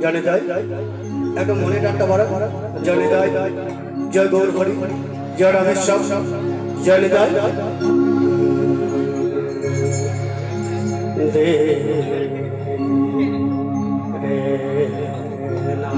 জানে যায় একদম মনে ডাক্তার বড় জানে যায় জয় গৌর হরি জয় রামেশ্বর জানে যায় দে রে না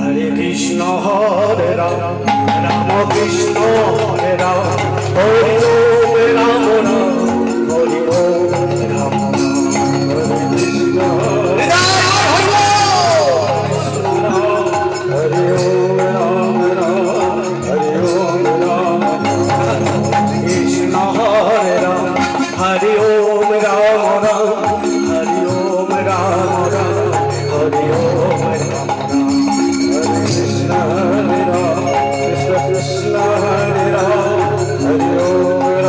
हरे कृष्ण हरे राम राम कृष्ण हरे राम हरि ओम राम राम हरि ओम राम हरे कृष्ण हरे ओम राम राम हरि ओम राम कृष्ण हरे राम हरि ओम राम राम हरि ओम राम राम हरि ओम Ram Krishna Hare Ram, Krishna Krishna Hare Ram, Hare Om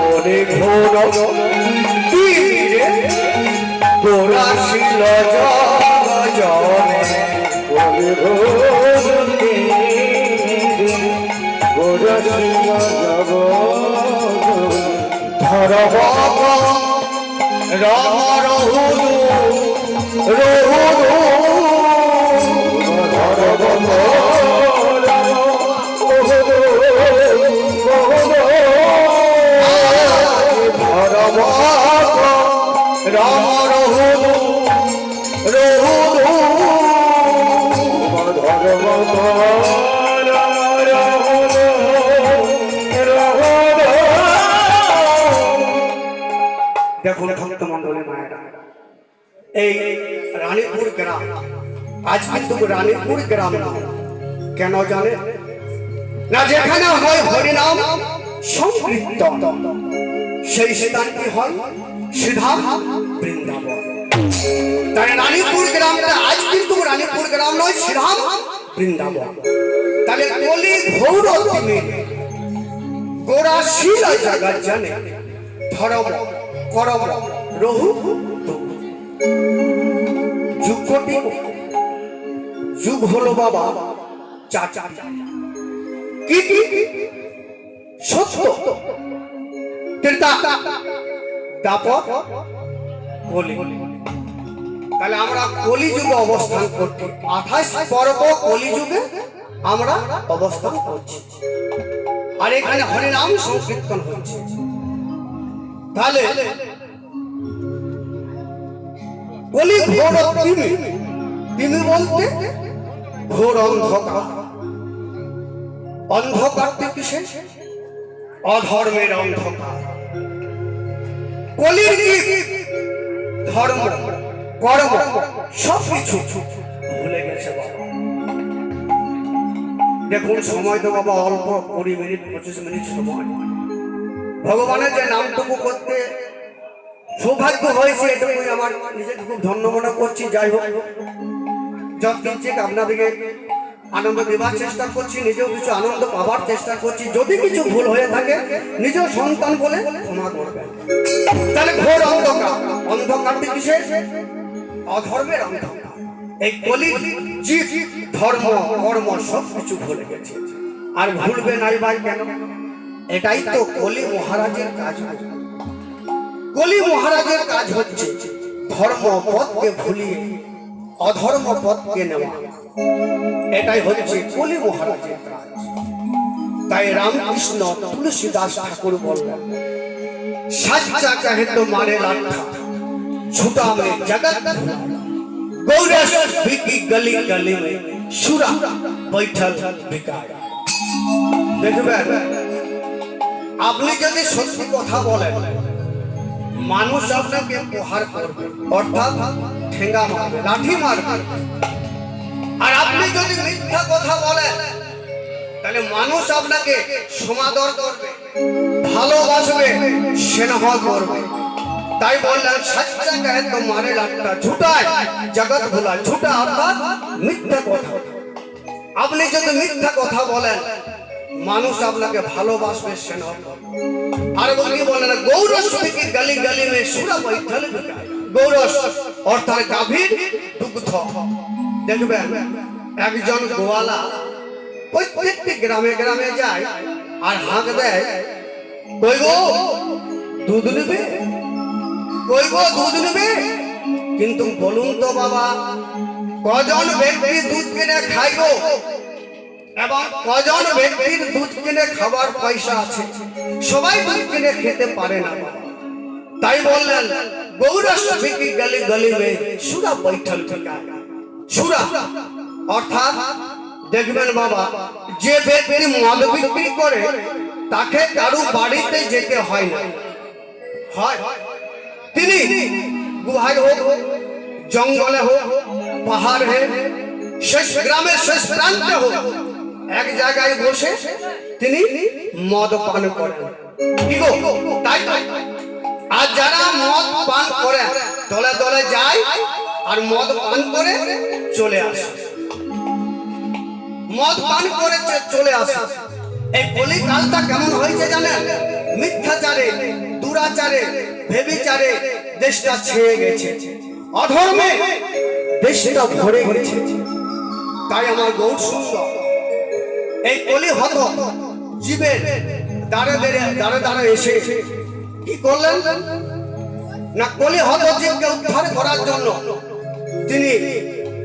তোরে ঘোর তীরে গোরাশিল জনে তোরে ঘোর তীরে গোরাশিল জগ ধরব রাম রহুরু রহুরু ধরব রাম রহুরু রহুরু ধরব রাম রহুরু রহুরু। দেখুন ভক্ত মন্ডলী মায়েরা, এই রানীপুর গ্রাম আজ কিন্তু রানীপুর গ্রাম না, কেন জানে না? যেখানে হয় হরিনাম সংকীর্তন সেই স্থানটি হয় শ্রীধাম বৃন্দাবন। তাই রানীপুর গ্রামটা আজ কিন্তু রানীপুর গ্রাম নয়, শ্রীধাম বৃন্দাবন। তাহলে কলি ঘোর গোরাশীল জগৎ জানে ধরব করব রহু যুগটি যুগ হলো বাবা চাচা কি সত্য ত্রেতা দাপর কলি। তাহলে আমরা কলি যুগে অবস্থান করছি, 28 পর্ব কলি যুগে আমরা অবস্থান করছি, আর এখানে হরিনাম সংকীর্তন হচ্ছে। তাহলে কলি ঘোর তিমি বলতে ঘোর অন্ধকার। অন্ধকারটি কিসে? অধর্মের অন্ধকার। কলির ধর্ম কর্ম সবকিছু ভুলে গেছে বাবা। দেখুন সময় তো বাবা অল্প, 20 মিনিট 25 মিনিট সময়। ভগবানের যে নামটুকু করতে সৌভাগ্য হয়েছে এটুকুই আমার নিজেকে খুব ধন্য মনে করছি। যাই হোক, যত কিঞ্চিত আপনাদেরকে আনন্দ দেওয়ার চেষ্টা করছি, নিজেও কিছু আনন্দ পাওয়ার চেষ্টা করছি। যদি কিছু ভুল হয়ে থাকে নিজের সন্তান বলে ক্ষমা করবেন। তাহলে ঘোর অন্ধকার, অন্ধকারটি কিসে? অধর্মের অন্ধকার। এই কলি জীব ধর্ম কর্ম সব কিছু ভুলে গেছে, আর ভুলবে নাই ভাই কেন? এটাই তো কলি মহারাজের কাজ। কলি মহারাজের কাজ হচ্ছে ধর্ম পথকে ভুলিয়ে অধর্ম পথকে নেওয়া। এটাই হচ্ছে কলি মহারাজের কাজ। তাই রামকৃষ্ণ তুলসীদাস ঠাকুর বললেন, সাচ্চা কহে তো মারে লাঠা ছুটা মে জগৎ গৌরস বিকি গলি গলি মে সুরা বৈঠল বিকায়। দেখবেন, আপনি যদি সত্যি কথা বলেন মানুষ আপনাকে প্রহার করবে, অর্থাৎ ঠেঙ্গা মারবে, লাঠি মারবে। আর আপনি যদি মিথ্যা কথা বলেন তাহলে মানুষ আপনাকে সমাদর করবে, ভালোবাসবে, স্নেহ করবে। তাই বললেন সচ্চা কহে তো মারে লাঠা ঝুটায় জগৎ ভুলায়। ঝুটা অর্থাৎ মিথ্যা কথা। আপনি যদি মিথ্যা কথা বলেন মানুষ আপনাকে ভালোবাসবে, স্নেহ করবে। আর বলি বলেন গৌরস বিকি গলি গলি মে সুরা বৈঠল বিকায়। গৌরস অর্থাৎ গাভীর দুগ্ধ। দেখবেন একজন গোয়ালা প্রত্যেকটি গ্রামে গ্রামে যায় আর হাঁক দেয়, কই গো দুধ নেবে, কই গো দুধ নেবে। কিন্তু বলুন তো বাবা, কজন ব্যক্তি দুধ কিনে খাইব এবং কজন ব্যক্তির দুধ কিনে খাবার পয়সা আছে? সবাই দুধ কিনে খেতে পারে না। তাই বললেন গৌরস বিকি গলি গলি মে সুরা বৈঠল বিকায়। সুরা অর্থাৎ দেখবেন বাবা, যে ব্যক্তি মদ বিক্রি করে তাকে কারো বাড়িতে যেতে হয় না, হয় তিনি গুহায় হোক, জঙ্গলে হোক, পাহাড় হোক, শেষ গ্রামের শেষ প্রান্তে হোক, এক জায়গায় বসে তিনি মদ পান করেন। কি গো তাই? আর যারা মদ পান করে দলে দলে যায় আর মদ পান করে চলে আসে, মদ পান করে চলে আসে। এই কলিকালটা কেমন হয়েছে জানেন? মিথ্যাচারে, দুরাচারে, ভেবিচারে দেশটা ছেয়ে গেছে, অধর্মে দেশটা ভরে গেছে। তাই আমার গৌর সুন্দর এই কলি হত জীবের দাঁড়ে দাঁড়ে দাঁড়ে এসে কি করলেন না, কলি হত জীবকে উদ্ধার করার জন্য তিনি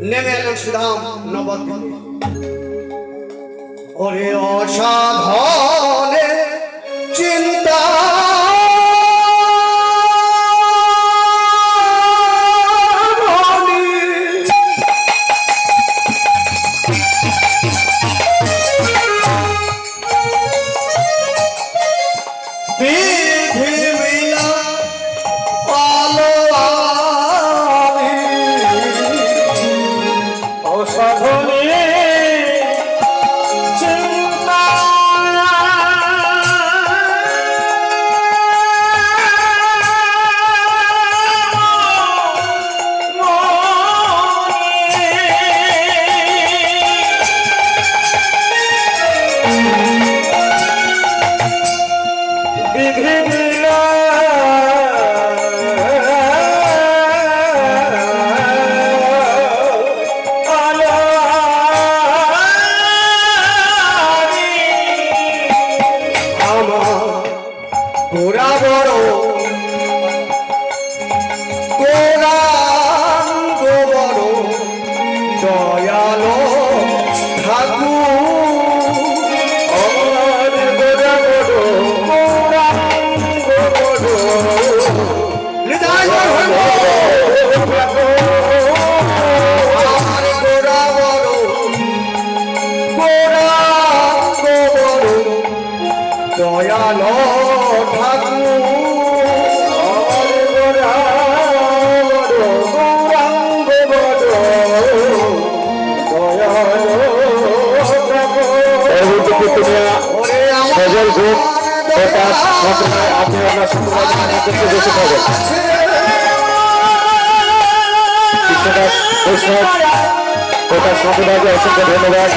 নেমে এলেন সুধাম নবদ্বীপে। ওরে অসাধনে চিন্তা ধন্যবাদ।